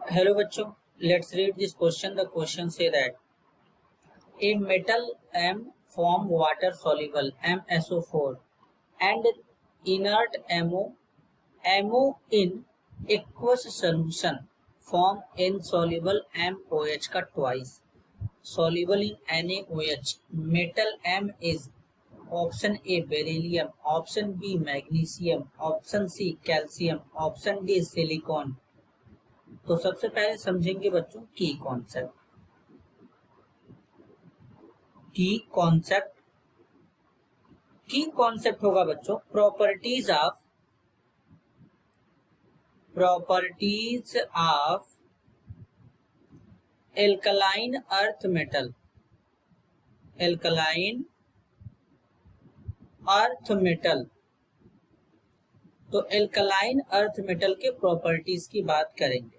Hello बच्चों, let's read this question. The question say that a metal M form water soluble MSO4 and inert MO in aqueous solution form insoluble MOH का twice. Soluble in NaOH. Metal M is option A beryllium, option B magnesium, option C calcium, option D silicon. तो सबसे पहले समझेंगे बच्चों की concept. की concept होगा बच्चों properties of alkaline earth metal. तो एल्कलाइन अर्थ मेटल के प्रॉपर्टीज की बात करेंगे।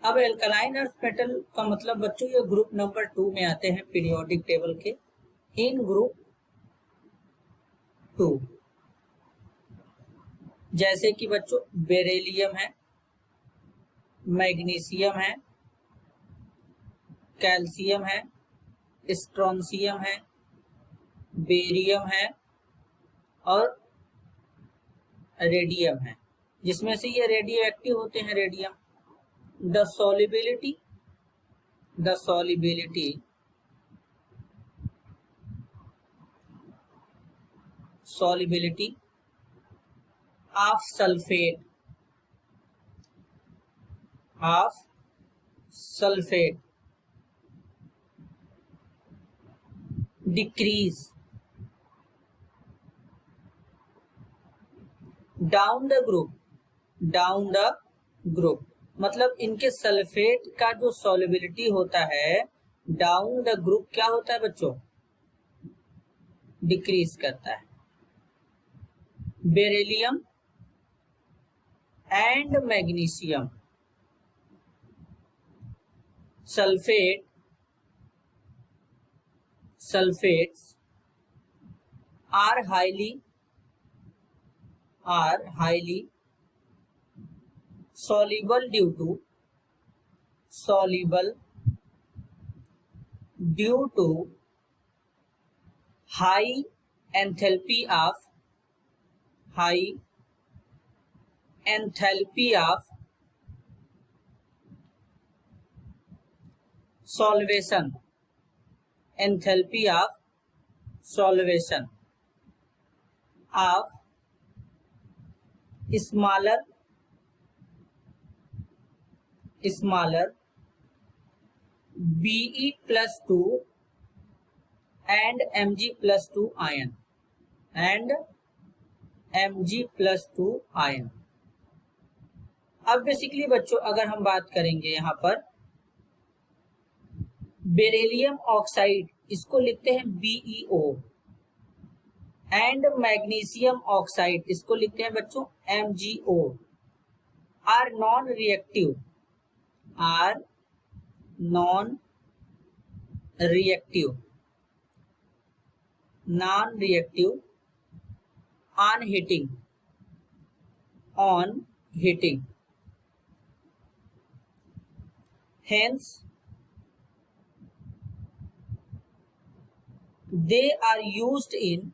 अब एल्कलाइन अर्थ मेटल का मतलब बच्चों ये ग्रुप नंबर 2 में आते हैं पीरियोडिक टेबल के। इन ग्रुप 2 जैसे कि बच्चों बेरिलियम है, मैग्नीशियम है, कैल्शियम है, स्ट्रोंशियम है, बेरियम है और रेडियम है, जिसमें से ये रेडियो एक्टिव होते हैं radium. The solubility of sulfate decrease down the group मतलब इनके सल्फेट का जो सॉल्युबिलिटी होता है डाउन द ग्रुप क्या होता है बच्चों, डिक्रीज करता है। Beryllium and magnesium sulphates are highly soluble due to high enthalpy of solvation of smaller Be+2 and Mg+2 ion अब बेसिकली बच्चों अगर हम बात करेंगे यहाँ पर बेरिलियम ऑक्साइड इसको लिखते हैं BeO एंड मैग्नीशियम ऑक्साइड इसको लिखते हैं बच्चों MgO are non reactive on heating hence they are used in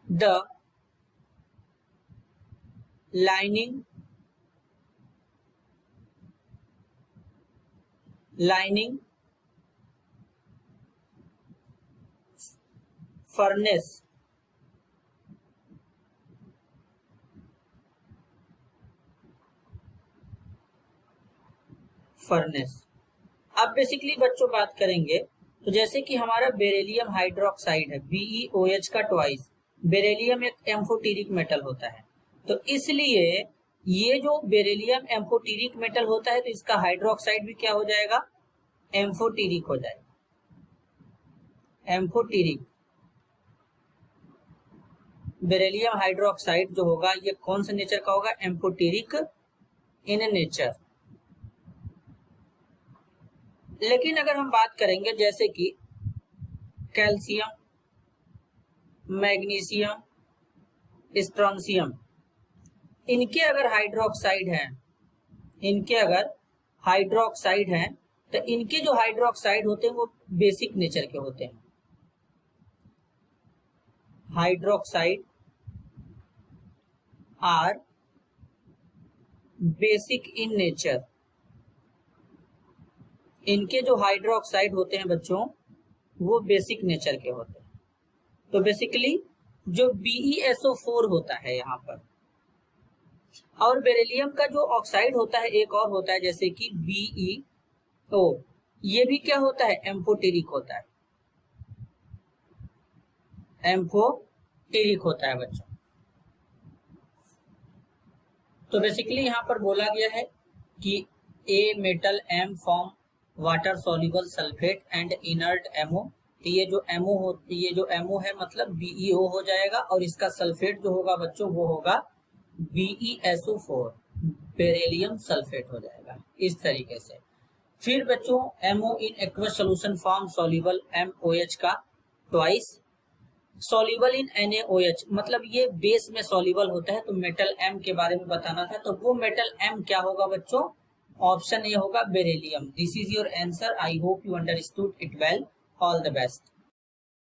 the lining furnace अब बेसिकली बच्चों बात करेंगे तो जैसे कि हमारा बेरिलियम हाइड्रोक्साइड है BeOH का ट्वाइस। बेरिलियम एक एम्फोटेरिक मेटल होता है, तो इसलिए ये जो बेरिलियम एम्फोटेरिक मेटल होता है तो इसका हाइड्रोक्साइड भी क्या हो जाएगा, एम्फोटेरिक हो जाएगा। एम्फोटेरिक बेरिलियम हाइड्रोक्साइड जो होगा ये कौन सा नेचर का होगा, एम्फोटेरिक इन नेचर। लेकिन अगर हम बात करेंगे जैसे कि कैल्शियम, मैग्नीशियम, स्ट्रोंशियम, इनके अगर हाइड्रोक्साइड हैं, इनके अगर हाइड्रोक्साइड हैं तो इनके जो हाइड्रोक्साइड होते हैं वो बेसिक नेचर के होते हैं। Hydroxide are basic in nature, इनके जो हाइड्रोक्साइड होते हैं बच्चों वो बेसिक नेचर के होते हैं। तो बेसिकली जो BeSO4 होता है यहाँ पर, और बेरिलियम का जो ऑक्साइड होता है एक और होता है जैसे कि BeO, ये भी क्या होता है, एम्फोटेरिक होता है, एम्फोटेरिक होता है बच्चों। तो बेसिकली यहाँ पर बोला गया है कि a metal M form water soluble sulphate and inert MO। तो ये जो MO है मतलब BeO हो जाएगा, और इसका सल्फेट जो होगा बच्चों वो होगा BeSO4, बेरिलियम सल्फेट हो जाएगा इस तरीके से। फिर बच्चों MO in aqueous solution form soluble MOH का ट्वाइस, सॉल्युबल इन NaOH, मतलब ये बेस में सॉल्युबल होता है। तो मेटल M के बारे में बताना था, तो वो मेटल M क्या होगा बच्चों, ऑप्शन ए होगा beryllium. This is your answer, I hope you understood it well, all the best.